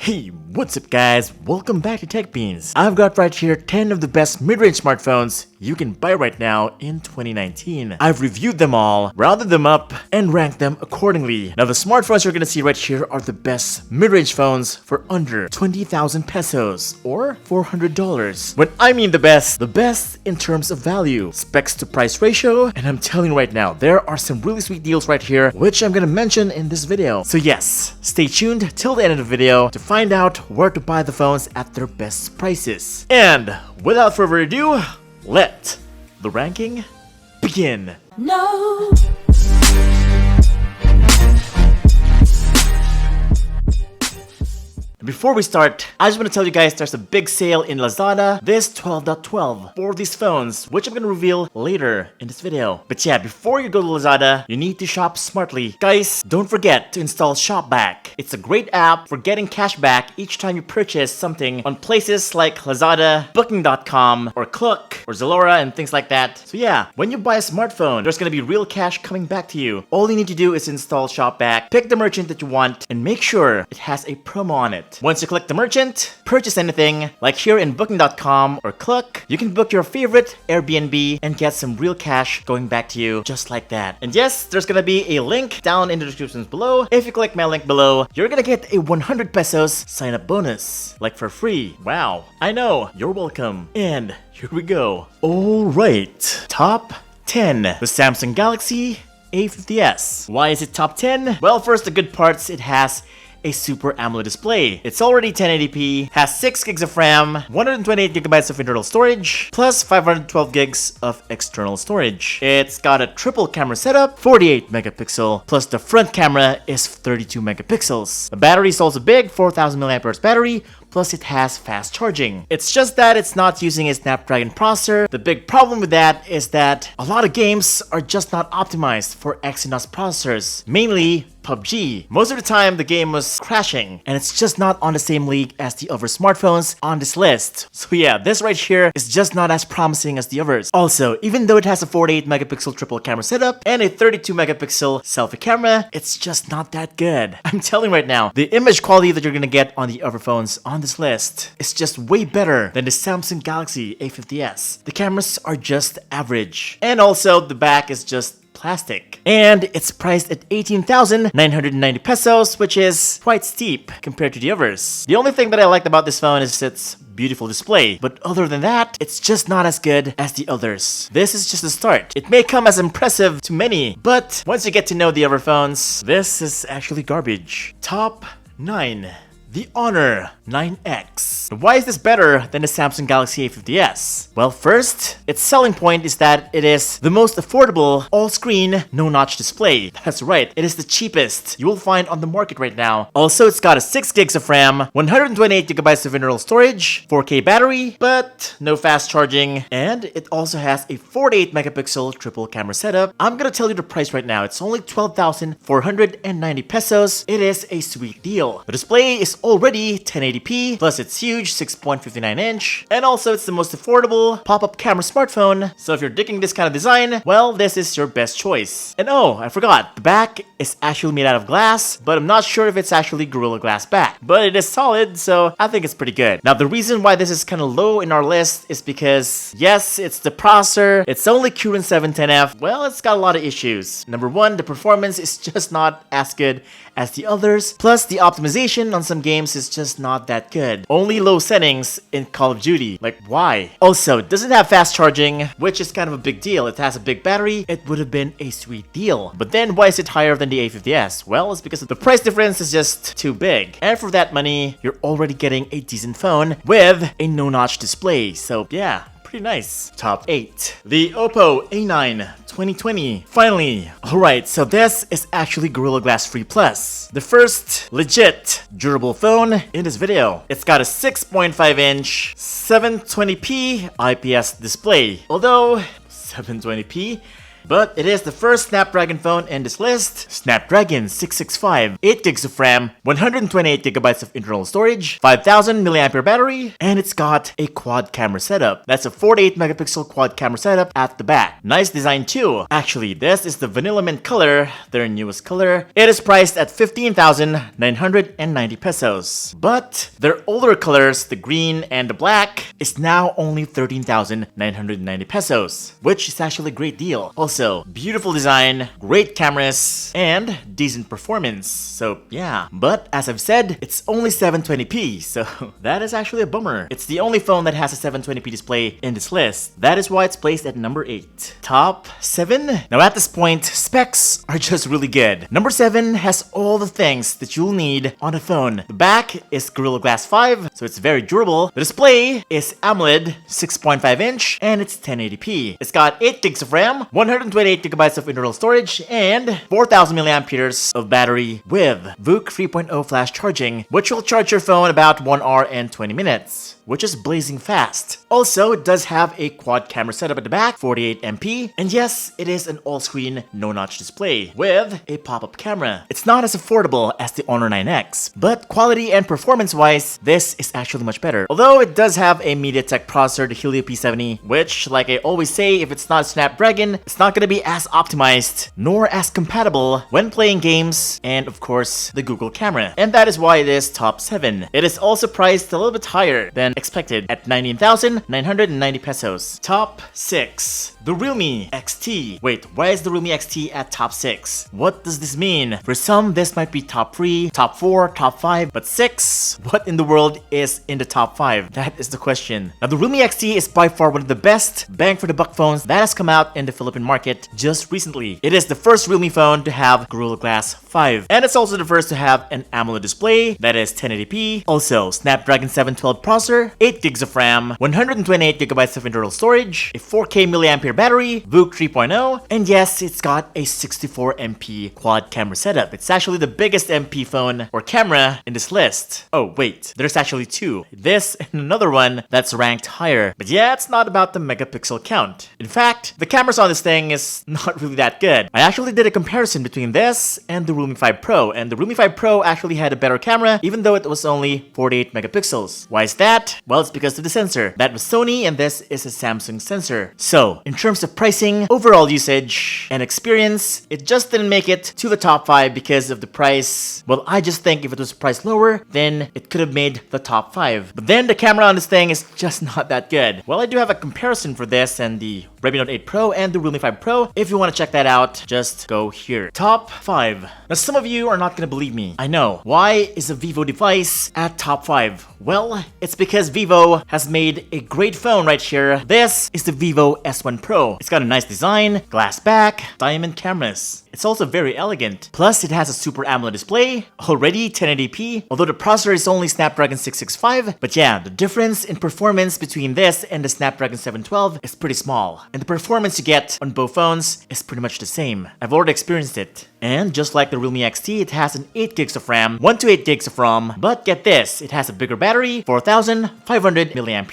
Hey, what's up guys? Welcome back to Tech Beans. I've got right here 10 of the best mid-range smartphones you can buy right now in 2019. I've reviewed them all, rounded them up, and ranked them accordingly. Now the smartphones you're gonna see right here are the best mid-range phones for under 20,000 pesos or $400. When I mean the best in terms of value, specs to price ratio, and I'm telling you right now, there are some really sweet deals right here which I'm gonna mention in this video. So yes, stay tuned till the end of the video to find out where to buy the phones at their best prices. And without further ado, let the ranking begin. No. Before we start, I just want to tell you guys there's a big sale in Lazada this 12.12 for these phones, which I'm going to reveal later in this video. But yeah, before you go to Lazada, you need to shop smartly. Guys, don't forget to install ShopBack. It's a great app for getting cash back each time you purchase something on places like Lazada, Booking.com, or Klook, or Zalora, and things like that. So yeah, when you buy a smartphone, there's going to be real cash coming back to you. All you need to do is install ShopBack, pick the merchant that you want, and make sure it has a promo on it. Once you click the merchant, purchase anything, like here in Booking.com or Klook, you can book your favorite Airbnb and get some real cash going back to you just like that. And yes, there's gonna be a link down in the descriptions below. If you click my link below, you're gonna get a 100 pesos sign up bonus, like for free. Wow, I know, you're welcome. And here we go. Alright, top 10, the Samsung Galaxy A50s. Why is it top 10? Well, first, the good parts, it has a Super AMOLED display. It's already 1080p, has 6 gigs of RAM, 128 gigabytes of internal storage, plus 512 gigs of external storage. It's got a triple camera setup, 48 megapixel, plus the front camera is 32 megapixels. The battery is also big, 4000 mAh battery, plus it has fast charging. It's just that it's not using a Snapdragon processor. The big problem with that is that a lot of games are just not optimized for Exynos processors, mainly PUBG. Most of the time the game was crashing, and it's just not on the same league as the other smartphones on this list. So yeah, this right here is just not as promising as the others. Also, even though it has a 48 megapixel triple camera setup and a 32 megapixel selfie camera, it's just not that good. I'm telling you right now, the image quality that you're gonna get on the other phones on this list is just way better than the Samsung Galaxy A50s. The cameras are just average. And also, the back is just plastic. And it's priced at 18,990 pesos, which is quite steep compared to the others. The only thing that I liked about this phone is its beautiful display, but other than that, it's just not as good as the others. This is just a start. It may come as impressive to many, but once you get to know the other phones, this is actually garbage. Top 9. The Honor 9X. Why is this better than the Samsung Galaxy A50s? Well, first, its selling point is that it is the most affordable all-screen, no-notch display. That's right, it is the cheapest you will find on the market right now. Also, it's got a 6 gigs of RAM, 128 gigabytes of internal storage, 4K battery, but no fast charging, and it also has a 48 megapixel triple camera setup. I'm gonna tell you the price right now. It's only 12,490 pesos. It is a sweet deal. The display is already 1080p, plus it's huge, 6.59 inch, and also it's the most affordable pop-up camera smartphone, so if you're digging this kind of design, well, this is your best choice. And oh, I forgot, the back is actually made out of glass, but I'm not sure if it's actually Gorilla Glass back, but it is solid, so I think it's pretty good. Now, the reason why this is kind of low in our list is because, yes, it's the processor, it's only Kirin 710F, well, it's got a lot of issues. Number one, the performance is just not as good as the others, plus the optimization on some games is just not that good. Only low settings in Call of Duty. Like, why? Also, it doesn't have fast charging, which is kind of a big deal. It has a big battery, it would have been a sweet deal. But then why is it higher than the A50s? Well, it's because the price difference is just too big. And for that money, you're already getting a decent phone with a no-notch display. So yeah, pretty nice. Top 8. The Oppo A9 2020. Finally. Alright, so this is actually Gorilla Glass Free Plus. The first legit durable phone in this video. It's got a 6.5 inch 720p IPS display. Although 720p But it is the first Snapdragon phone in this list. Snapdragon 665, 8 gigs of RAM, 128 gigabytes of internal storage, 5000 mAh battery, and it's got a quad camera setup. That's a 48 megapixel quad camera setup at the back. Nice design too. Actually, this is the vanilla mint color, their newest color. It is priced at 15,990 pesos. But their older colors, the green and the black, is now only 13,990 pesos, which is actually a great deal. Also, beautiful design, great cameras, and decent performance. So yeah, but as I've said, it's only 720p, so that is actually a bummer. It's the only phone that has a 720p display in this list. That is why it's placed at number 8. Top 7? Now at this point, specs are just really good. Number 7 has all the things that you'll need on a phone. The back is Gorilla Glass 5, so it's very durable. The display is AMOLED 6.5 inch and it's 1080p. It's got 8 gigs of RAM, 128 gigabytes of internal storage, and 4000 mAh of battery with VOOC 3.0 flash charging, which will charge your phone about 1 hour and 20 minutes, which is blazing fast. Also, it does have a quad camera setup at the back, 48MP, and yes, it is an all-screen, no-notch display with a pop-up camera. It's not as affordable as the Honor 9X, but quality and performance-wise, this is actually much better. Although it does have a MediaTek processor, the Helio P70, which, like I always say, if it's not Snapdragon, it's not gonna be as optimized, nor as compatible when playing games, and of course, the Google camera. And that is why it is top 7. It is also priced a little bit higher than expected at 19,990 pesos. Top 6. The Realme XT. Wait, why is the Realme XT at top 6? What does this mean? For some, this might be top 3, top 4, top 5, but 6? What in the world is in the top 5? That is the question. Now, the Realme XT is by far one of the best bang for the buck phones that has come out in the Philippine market just recently. It is the first Realme phone to have Gorilla Glass 5, and it's also the first to have an AMOLED display that is 1080p. Also, Snapdragon 712 processor, 8 gigs of RAM, 128 gigabytes of internal storage, a 4K mAh battery, VOOC 3.0, and yes, it's got a 64MP quad camera setup. It's actually the biggest MP phone or camera in this list. Oh wait, there's actually 2. This and another one that's ranked higher. But yeah, it's not about the megapixel count. In fact, the cameras on this thing is not really that good. I actually did a comparison between this and the Realme 5 Pro, and the Realme 5 Pro actually had a better camera, even though it was only 48 megapixels. Why is that? Well, it's because of the sensor. That was Sony, and this is a Samsung sensor. So, in terms of pricing, overall usage, and experience, it just didn't make it to the top 5 because of the price. Well, I just think if it was priced lower, then it could have made the top 5. But then the camera on this thing is just not that good. Well, I do have a comparison for this and the Redmi Note 8 Pro and the Realme 5 Pro. If you want to check that out, just go here. Top 5. Now, some of you are not gonna believe me. I know. Why is a Vivo device at top 5? Well, it's because Vivo has made a great phone right here. This is the Vivo S1 Pro. It's got a nice design, glass back, diamond cameras. It's also very elegant. Plus, it has a Super AMOLED display, already 1080p, although the processor is only Snapdragon 665. But yeah, the difference in performance between this and the Snapdragon 712 is pretty small. And the performance you get on both phones is pretty much the same. I've already experienced it. And just like the Realme XT, it has an 8 gigs of RAM, 1 to 8 gigs of ROM, but get this, it has a bigger battery, 4500 mAh.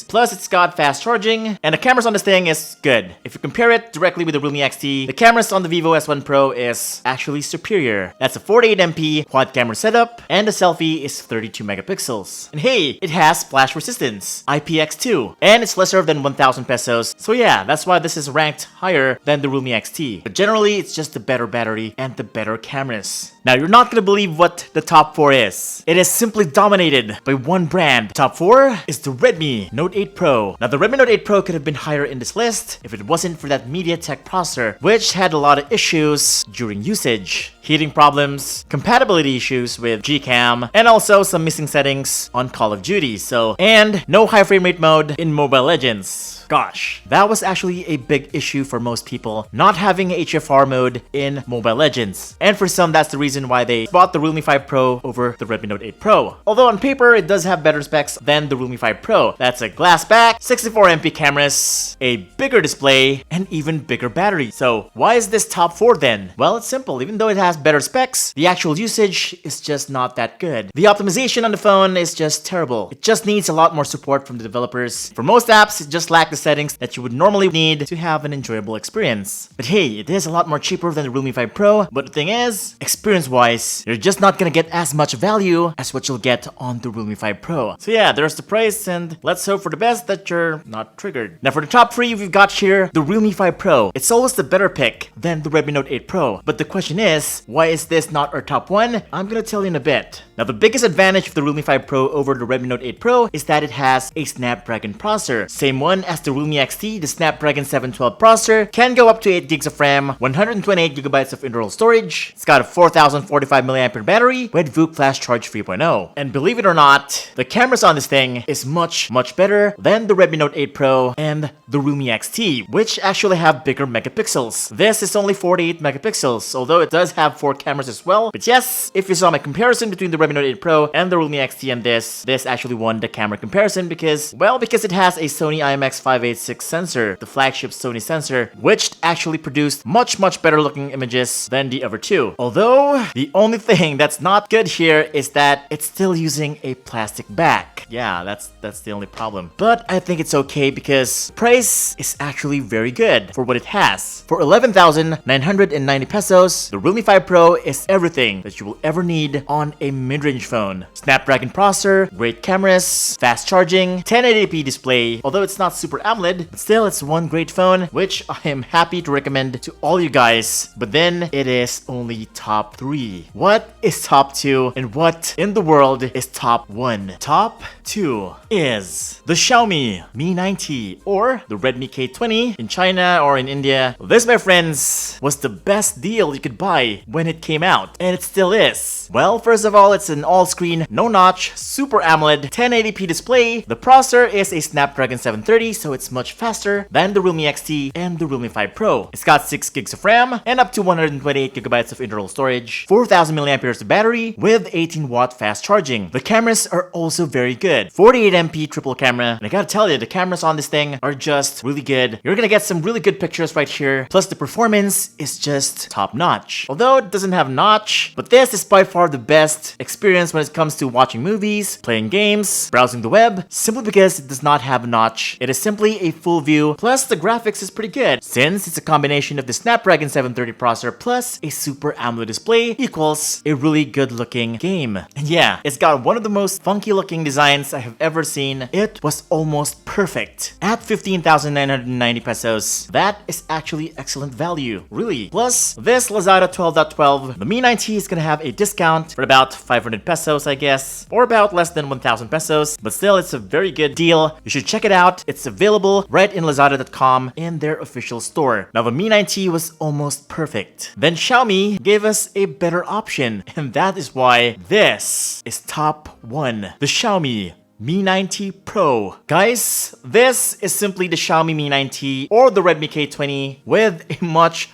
Plus, it's got fast charging, and the cameras on this thing is good. If you compare it directly with the Realme XT, the cameras on the Vivo S1 Pro is actually superior. That's a 48MP quad camera setup, and the selfie is 32 megapixels. And hey, it has flash resistance, IPX2, and it's lesser than 1000 pesos. So yeah, that's why this is ranked higher than the Realme XT. But generally, it's just the better battery and the better cameras. Now, you're not gonna believe what the top 4 is. It is simply dominated by one brand. Top 4 is the Redmi Note 8 Pro. Now, the Redmi Note 8 Pro could have been higher in this list if it wasn't for that MediaTek processor, which had a lot of issues during usage. Heating problems, compatibility issues with Gcam, and also some missing settings on Call of Duty. And no high frame rate mode in Mobile Legends. Gosh, that was actually a big issue for most people, not having HFR mode in Mobile Legends. And for some, that's the reason why they bought the Realme 5 Pro over the Redmi Note 8 Pro. Although on paper, it does have better specs than the Realme 5 Pro. That's a glass back, 64MP cameras, a bigger display, and even bigger battery. So why is this top 4 then? reason? Well, it's simple. Even though it has better specs, the actual usage is just not that good. The optimization on the phone is just terrible. It just needs a lot more support from the developers. For most apps, it just lacks the settings that you would normally need to have an enjoyable experience. But hey, it is a lot more cheaper than the Realme 5 Pro, but the thing is, experience-wise, you're just not gonna get as much value as what you'll get on the Realme 5 Pro. So yeah, there's the price, and let's hope for the best that you're not triggered. Now for the top 3, we've got here the Realme 5 Pro. It's always the better pick than the Redmi Note 8 Pro. But the question is, why is this not our top 1? I'm gonna tell you in a bit. Now the biggest advantage of the Realme 5 Pro over the Redmi Note 8 Pro is that it has a Snapdragon processor. Same one as the Realme XT, the Snapdragon 712 processor can go up to 8 gigs of RAM, 128 gigabytes of internal storage. It's got a 4045 mAh battery with VOOC Flash Charge 3.0. And believe it or not, the cameras on this thing is much better than the Redmi Note 8 Pro and the Realme XT, which actually have bigger megapixels. This is only 48 megapixels, although it does have 4 cameras as well. But yes, if you saw my comparison between the Redmi Note 8 Pro and the Realme XT and this actually won the camera comparison because it has a Sony IMX586 sensor, the flagship Sony sensor, which actually produced much better looking images than the other two. Although, the only thing that's not good here is that it's still using a plastic back. Yeah, that's the only problem. But I think it's okay because price is actually very good for what it has. For 11,990 pesos, the Realme 5 Pro is everything that you will ever need on a mid-range phone. Snapdragon processor, great cameras, fast charging, 1080p display. Although it's not Super AMOLED, but still it's one great phone which I am happy to recommend to all you guys. But then it is only top 3. What is top 2 and what in the world is top 1? Top 2 is the Xiaomi Mi 90 or the Redmi K20 in China or in India. This, my friends, was the best deal you could buy when it came out, and it still is. Well, first of all, it's an all-screen, no-notch, Super AMOLED, 1080p display. The processor is a Snapdragon 730, so it's much faster than the Realme XT and the Realme 5 Pro. It's got 6 gigs of RAM and up to 128 gigabytes of internal storage, 4000 mAh of battery with 18-watt fast charging. The cameras are also very good. 48MP triple camera, and I gotta tell you, the cameras on this thing are just really good. You're gonna get some really good pictures right here, plus the performance is just top-notch. Although it doesn't have notch, but this is by far the best experience when it comes to watching movies, playing games, browsing the web, simply because it does not have a notch. It is simply a full view, plus the graphics is pretty good, since it's a combination of the Snapdragon 730 processor plus a Super AMOLED display equals a really good looking game. And yeah, it's got one of the most funky looking designs I have ever seen. It was almost perfect. At 15,990 pesos, that is actually excellent value, really. Plus, this Lazada 12.12, the Mi 90 is gonna have a discount for about 500 pesos, I guess, or about less than 1,000 pesos, but still, it's a very good deal. You should check it out. It's available right in Lazada.com in their official store. Now, the Mi 90 was almost perfect. Then Xiaomi gave us a better option, and that is why this is top 1. The Xiaomi Mi 90 Pro. Guys, this is simply the Xiaomi Mi 90 or the Redmi K20 with a much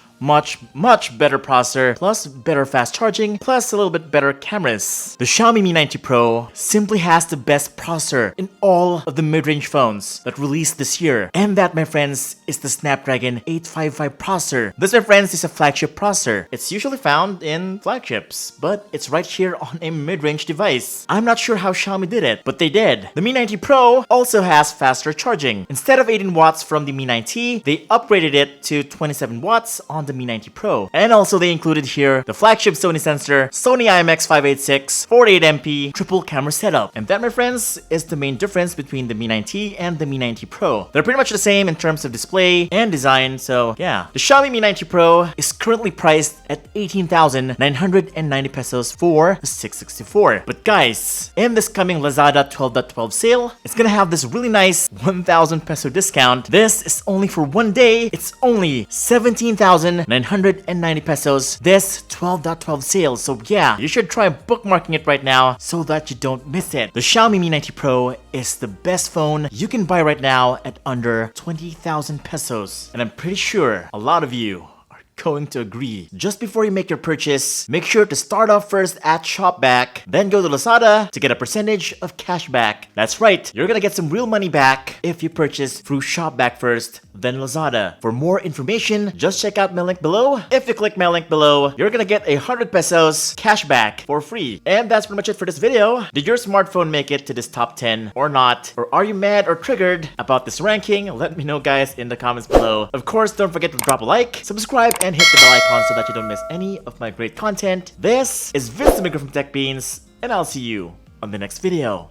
better processor, plus better fast charging, plus a little bit better cameras. The Xiaomi Mi 90 Pro simply has the best processor in all of the mid-range phones that released this year. And that, my friends, is the Snapdragon 855 processor. This, my friends, is a flagship processor. It's usually found in flagships, but it's right here on a mid-range device. I'm not sure how Xiaomi did it, but they did. The Mi 90 Pro also has faster charging. Instead of 18 watts from the Mi 90, they upgraded it to 27 watts on the Mi 90 Pro. And also they included here the flagship Sony sensor, Sony IMX586, 48MP triple camera setup. And that, my friends, is the main difference between the Mi 90 and the Mi 90 Pro. They're pretty much the same in terms of display and design, so yeah. The Xiaomi Mi 90 Pro is currently priced at 18,990 pesos for the 664. But guys, in this coming Lazada 12.12 sale, it's gonna have this really nice 1,000 peso discount. This is only for one day. It's only 17,990 pesos this 12.12 sale. So yeah, you should try bookmarking it right now so that you don't miss it. The Xiaomi Mi 90 Pro is the best phone you can buy right now at under 20,000 pesos. And I'm pretty sure a lot of you going to agree. Just before you make your purchase, make sure to start off first at Shopback, then go to Lazada to get a percentage of cash back. That's right, you're gonna get some real money back if you purchase through Shopback first than Lazada. For more information, just check out my link below. If you click my link below, you're gonna get 100 pesos cash back for free. And that's pretty much it for this video. Did your smartphone make it to this top 10 or not? Or are you mad or triggered about this ranking? Let me know, guys, in the comments below. Of course, don't forget to drop a like, subscribe, and hit the bell icon so that you don't miss any of my great content. This is Vince the Maker from Tech Beans, and I'll see you on the next video.